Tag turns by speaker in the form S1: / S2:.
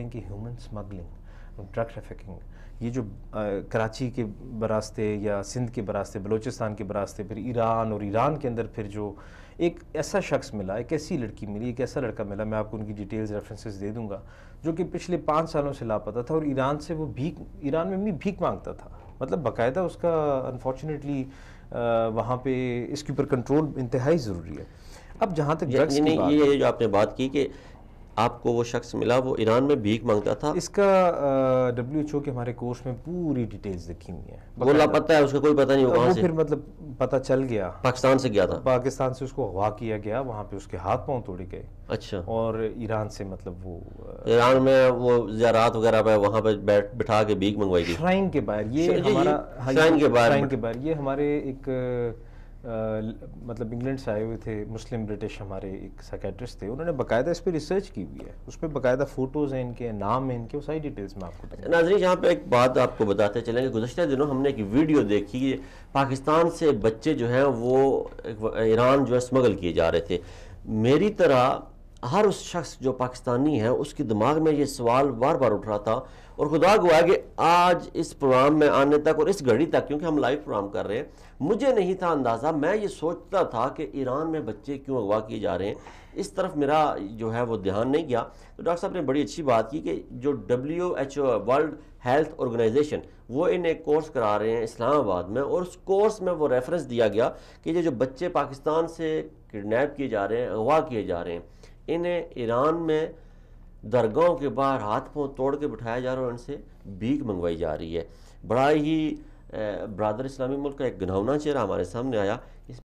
S1: کہ human smuggling, drug trafficking, یہ جو کراچی کے براستے یا سندھ کے براستے، بلوچستان کے براستے، پھر ایران، اور ایران کے اندر پھر جو ایک ایسا شخص ملا، ایک ایسی لڑکی ملی، ایک ایسا لڑکا ملا، میں آپ کو ان کی ڈیٹیلز ریفرنسز دے دوں گا، جو کہ پچھلے 5 سالوں سے لاپتہ تھا، اور ایران سے وہ ایران میں بھی بھیک مانگتا تھا، مطلب باقاعدہ اس کا انفارچونیٹلی وہاں پہ اس کے اوپر کنٹرول انتہائی ضروری ہے۔ اب جہاں تک ڈرگس کی بات،
S2: یہ جو آپ نے بات کی کہ آپ کو وہ شخص ملا وہ ایران میں بھیک مانگتا تھا،
S1: اس کا WHO کے ہمارے کورس میں پوری ڈیٹیلز لکھی ہوئی ہیں،
S2: وہ لاپتہ ہے، اس کا کوئی پتہ نہیں وہ کہاں سے،
S1: پھر مطلب پتہ چل گیا
S2: پاکستان سے گیا تھا،
S1: پاکستان سے اس کو اغوا کیا گیا، وہاں پہ اس کے ہاتھ پاؤں توڑے گئے،
S2: اچھا،
S1: اور ایران سے مطلب وہ
S2: ایران میں وہ زیارات وغیرہ پہ وہاں پہ بٹھا کے بھیک منگوائی گئی،
S1: شرائن کے باہر، یہ ہمارا
S2: شرائن کے
S1: باہر، یہ ہمارے ایک مطلب انگلینڈ سے آئے ہوئے تھے مسلم برٹش، ہمارے ایک سائیکیٹرسٹ تھے، انہوں نے باقاعدہ اس پہ ریسرچ کی ہوئی ہے، اس پہ باقاعدہ فوٹوز ہیں ان کے، نام ہیں ان کے، وہ ساری ڈیٹیلز میں آپ کو دوں گا۔
S2: ناظرین یہاں پہ ایک بات آپ کو بتاتے چلیں کہ گزشتہ دنوں ہم نے ایک ویڈیو دیکھی کہ پاکستان سے بچے جو ہیں وہ ایران جو ہے اسمگل کیے جا رہے تھے۔ میری طرح ہر اس شخص جو پاکستانی ہے اس کے دماغ میں یہ سوال بار بار اٹھ رہا تھا، اور خدا گواہ کہ آج اس پروگرام میں آنے تک اور اس گھڑی تک، کیونکہ ہم لائیو پروگرام کر رہے ہیں، مجھے نہیں تھا اندازہ، میں یہ سوچتا تھا کہ ایران میں بچے کیوں اغوا کیے جا رہے ہیں، اس طرف میرا جو ہے وہ دھیان نہیں گیا۔ تو ڈاکٹر صاحب نے بڑی اچھی بات کی کہ جو WHO ورلڈ ہیلتھ آرگنائزیشن وہ ان ایک کورس کرا رہے ہیں اسلام آباد میں، اور اس کورس میں وہ ریفرنس دیا گیا کہ یہ جو بچے پاکستان سے کڈنیپ کیے جا رہے ہیں، اغوا کیے جا رہے ہیں، انہیں ایران میں درگاہوں کے باہر ہاتھ پاؤں توڑ کے بٹھایا جا رہا ہے اور ان سے بھیک منگوائی جا رہی ہے۔ بڑا ہی برادر اسلامی ملک کا ایک گھناؤنا چہرہ ہمارے سامنے آیا۔